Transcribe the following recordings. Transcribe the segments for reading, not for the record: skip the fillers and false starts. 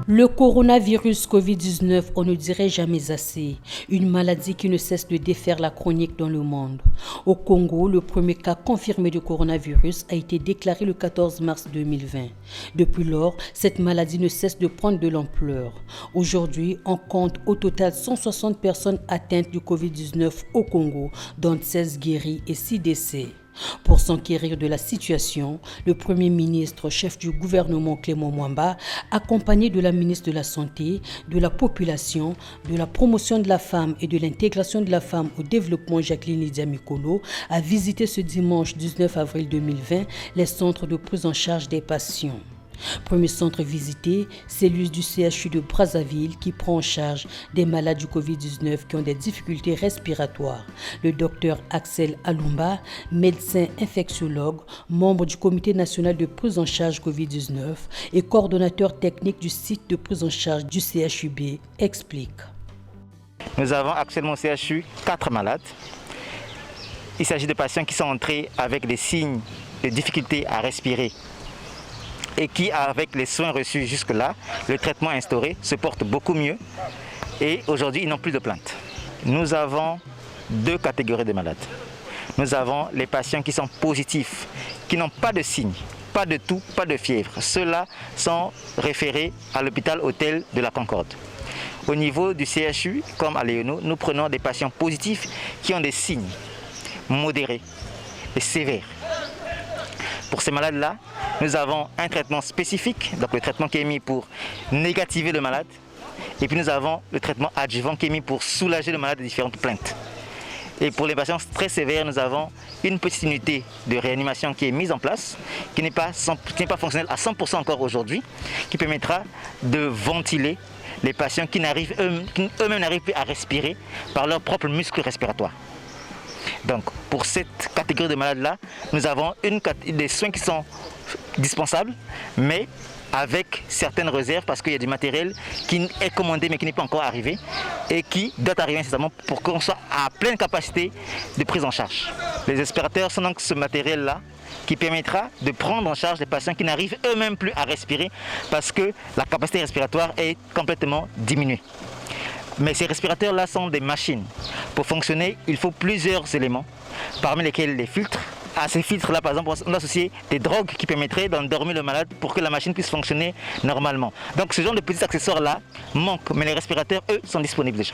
Le coronavirus Covid-19, on ne dirait jamais assez. Une maladie qui ne cesse de défaire la chronique dans le monde. Au Congo, le premier cas confirmé de coronavirus a été déclaré le 14 mars 2020. Depuis lors, cette maladie ne cesse de prendre de l'ampleur. Aujourd'hui, on compte au total 160 personnes atteintes du Covid-19 au Congo, dont 16 guéris et 6 décès. Pour s'enquérir de la situation, le Premier ministre, chef du gouvernement Clément Mwamba, accompagné de la ministre de la Santé, de la Population, de la Promotion de la Femme et de l'Intégration de la Femme au Développement Jacqueline Lydia Mikolo, a visité ce dimanche 19 avril 2020 les centres de prise en charge des patients. Premier centre visité, cellule du CHU de Brazzaville qui prend en charge des malades du Covid-19 qui ont des difficultés respiratoires. Le docteur Axel Alumba, médecin infectiologue, membre du comité national de prise en charge Covid-19 et coordonnateur technique du site de prise en charge du CHUB, explique. Nous avons actuellement au CHU 4 malades. Il s'agit de patients qui sont entrés avec des signes de difficulté à respirer et qui, avec les soins reçus jusque-là, le traitement instauré, se portent beaucoup mieux. Et aujourd'hui, ils n'ont plus de plainte. Nous avons 2 catégories de malades. Nous avons les patients qui sont positifs, qui n'ont pas de signes, pas de toux, pas de fièvre. Ceux-là sont référés à l'hôpital hôtel de la Concorde. Au niveau du CHU, comme à Léono, nous prenons des patients positifs qui ont des signes modérés et sévères. Pour ces malades-là, nous avons un traitement spécifique, donc le traitement qui est mis pour négativer le malade. Et puis nous avons le traitement adjuvant qui est mis pour soulager le malade de différentes plaintes. Et pour les patients très sévères, nous avons une petite unité de réanimation qui est mise en place, qui n'est pas fonctionnelle à 100% encore aujourd'hui, qui permettra de ventiler les patients qui eux-mêmes n'arrivent plus à respirer par leurs propres muscles respiratoires. Donc pour cette catégorie de malades-là, nous avons des soins qui sont dispensables, mais avec certaines réserves parce qu'il y a du matériel qui est commandé mais qui n'est pas encore arrivé et qui doit arriver incessamment pour qu'on soit à pleine capacité de prise en charge. Les respirateurs sont donc ce matériel-là qui permettra de prendre en charge les patients qui n'arrivent eux-mêmes plus à respirer parce que la capacité respiratoire est complètement diminuée. Mais ces respirateurs-là sont des machines. Pour fonctionner, il faut plusieurs éléments, parmi lesquels les filtres. À ces filtres-là, par exemple, on associe des drogues qui permettraient d'endormir le malade pour que la machine puisse fonctionner normalement. Donc ce genre de petits accessoires-là manquent, mais les respirateurs, eux, sont disponibles déjà.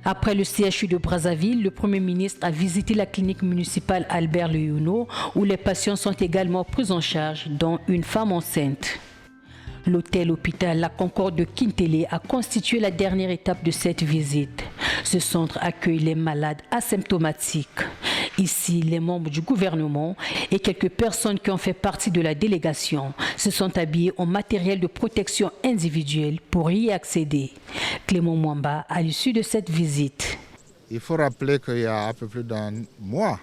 Après le CHU de Brazzaville, le Premier ministre a visité la clinique municipale Albert Léono, où les patients sont également pris en charge, dont une femme enceinte. L'hôtel-hôpital La Concorde de Kintélé a constitué la dernière étape de cette visite. Ce centre accueille les malades asymptomatiques. Ici, les membres du gouvernement et quelques personnes qui ont fait partie de la délégation se sont habillés en matériel de protection individuelle pour y accéder. Clément Mwamba, à l'issue de cette visite. Il faut rappeler qu'il y a un peu plus d'un mois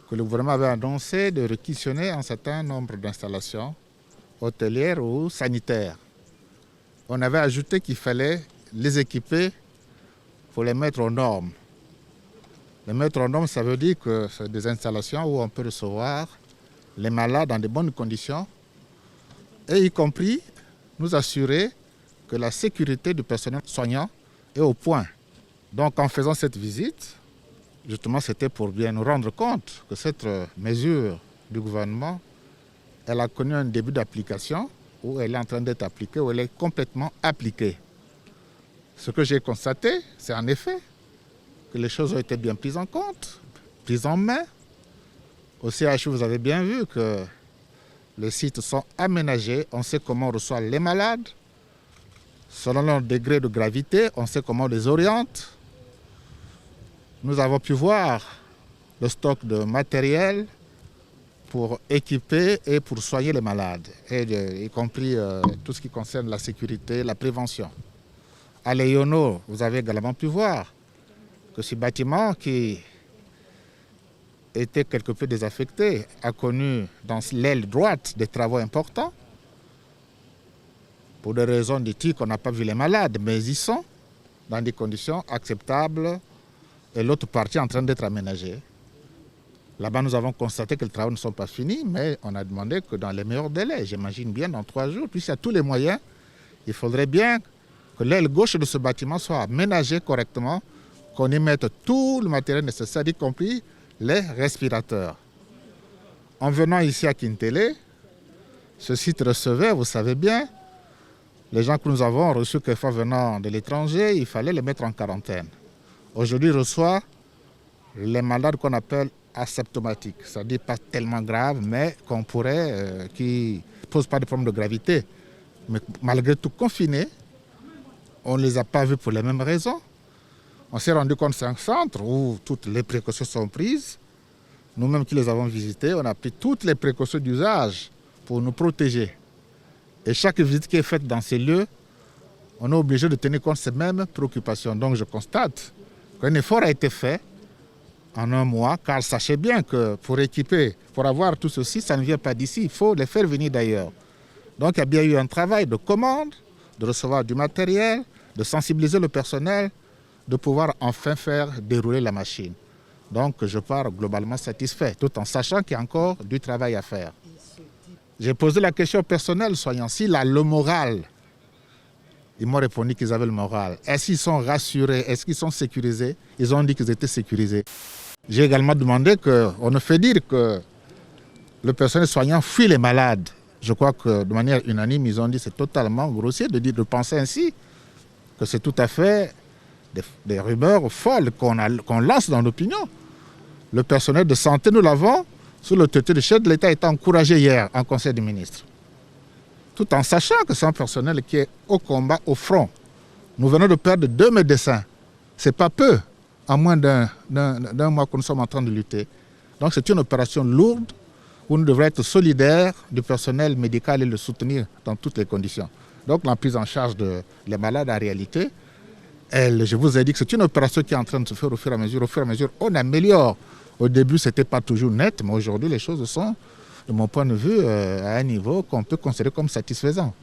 que le gouvernement avait annoncé de réquisitionner un certain nombre d'installations hôtelières ou sanitaires. On avait ajouté qu'il fallait les équiper pour les mettre aux normes. Les mettre aux normes, ça veut dire que c'est des installations où on peut recevoir les malades dans de bonnes conditions et y compris nous assurer que la sécurité du personnel soignant est au point. Donc en faisant cette visite, justement c'était pour bien nous rendre compte que cette mesure du gouvernement, elle a connu un début d'application où elle est en train d'être appliquée, où elle est complètement appliquée. Ce que j'ai constaté, c'est en effet que les choses ont été bien prises en compte, prises en main. Au CHU, vous avez bien vu que les sites sont aménagés, on sait comment on reçoit les malades. Selon leur degré de gravité, on sait comment on les oriente. Nous avons pu voir le stock de matériel pour équiper et pour soigner les malades, y compris tout ce qui concerne la sécurité, la prévention. À Léono, vous avez également pu voir que ce bâtiment qui était quelque peu désaffecté a connu dans l'aile droite des travaux importants. Pour des raisons d'éthique, on n'a pas vu les malades, mais ils sont dans des conditions acceptables et l'autre partie est en train d'être aménagée. Là-bas, nous avons constaté que les travaux ne sont pas finis, mais on a demandé que dans les meilleurs délais, j'imagine bien dans 3 jours, puisqu'il y a tous les moyens Il faudrait bien que l'aile gauche de ce bâtiment soit aménagée correctement, qu'on y mette tout le matériel nécessaire, y compris les respirateurs. En venant ici à Kintélé, ce site recevait, vous savez bien, les gens que nous avons reçus quelquefois venant de l'étranger, il fallait les mettre en quarantaine. Aujourd'hui, il reçoit les malades qu'on appelle asymptomatiques, c'est-à-dire pas tellement graves, mais qui ne posent pas de problème de gravité. Mais malgré tout confinés, on ne les a pas vus pour les mêmes raisons. On s'est rendu compte que c'est un centre où toutes les précautions sont prises. Nous-mêmes qui les avons visités, on a pris toutes les précautions d'usage pour nous protéger. Et chaque visite qui est faite dans ces lieux, on est obligé de tenir compte de ces mêmes préoccupations. Donc je constate qu'un effort a été fait en un mois, car sachez bien que pour avoir tout ceci, ça ne vient pas d'ici, il faut les faire venir d'ailleurs. Donc il y a bien eu un travail de commande, de recevoir du matériel, de sensibiliser le personnel, de pouvoir enfin faire dérouler la machine. Donc je pars globalement satisfait, tout en sachant qu'il y a encore du travail à faire. J'ai posé la question au personnel soignant, s'il a le moral. Ils m'ont répondu qu'ils avaient le moral. Est-ce qu'ils sont rassurés? Est-ce qu'ils sont sécurisés? Ils ont dit qu'ils étaient sécurisés. J'ai également demandé qu'on ne fait dire que le personnel soignant fuit les malades. Je crois que de manière unanime, ils ont dit que c'est totalement grossier de penser ainsi, que c'est tout à fait des rumeurs folles qu'on lance dans l'opinion. Le personnel de santé, nous l'avons, sous l'autorité du chef de l'État, a été encouragé hier en Conseil des ministres. Tout en sachant que c'est un personnel qui est au combat, au front. Nous venons de perdre 2 médecins. Ce n'est pas peu, en moins d'un mois que nous sommes en train de lutter. Donc c'est une opération lourde où nous devrons être solidaires du personnel médical et le soutenir dans toutes les conditions. Donc la prise en charge des malades en réalité, je vous ai dit que c'est une opération qui est en train de se faire au fur et à mesure. Au fur et à mesure, on améliore. Au début, ce n'était pas toujours net, mais aujourd'hui, les choses sont, de mon point de vue, à un niveau qu'on peut considérer comme satisfaisant.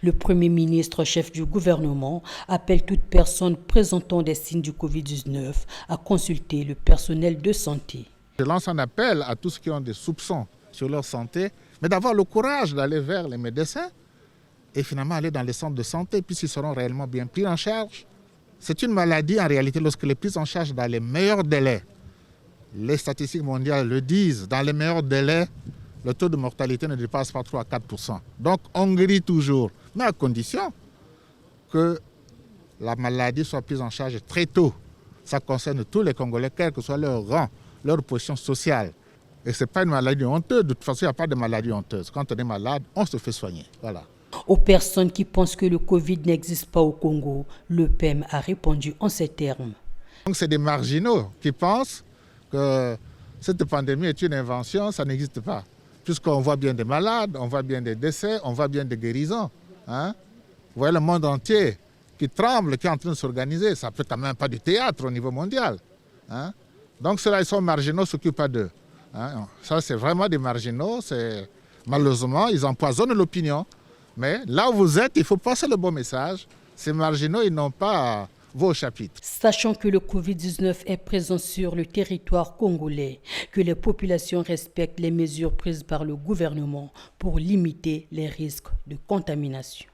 Le Premier ministre, chef du gouvernement, appelle toute personne présentant des signes du Covid-19 à consulter le personnel de santé. Je lance un appel à tous qui ont des soupçons sur leur santé, mais d'avoir le courage d'aller vers les médecins et finalement aller dans les centres de santé, puisqu'ils seront réellement bien pris en charge. C'est une maladie, en réalité, lorsqu'elle est prise en charge dans les meilleurs délais. Les statistiques mondiales le disent, dans les meilleurs délais, le taux de mortalité ne dépasse pas 3 à 4%. Donc on guérit toujours, mais à condition que la maladie soit prise en charge très tôt. Ça concerne tous les Congolais, quel que soit leur rang, leur position sociale. Et ce n'est pas une maladie honteuse, de toute façon il n'y a pas de maladie honteuse. Quand on est malade, on se fait soigner. Voilà. Aux personnes qui pensent que le Covid n'existe pas au Congo, le PEM a répondu en ces termes. Donc c'est des marginaux qui pensent que cette pandémie est une invention, ça n'existe pas. Puisqu'on voit bien des malades, on voit bien des décès, on voit bien des guérisons. Hein? Vous voyez le monde entier qui tremble, qui est en train de s'organiser. Ça ne fait quand même pas du théâtre au niveau mondial. Hein? Donc ceux-là, ils sont marginaux, ne s'occupent pas d'eux. Hein? Ça, c'est vraiment des marginaux. Malheureusement, ils empoisonnent l'opinion. Mais là où vous êtes, il faut passer le bon message. Ces marginaux, ils n'ont pas vos chapitres. Sachant que le Covid-19 est présent sur le territoire congolais, que les populations respectent les mesures prises par le gouvernement pour limiter les risques de contamination.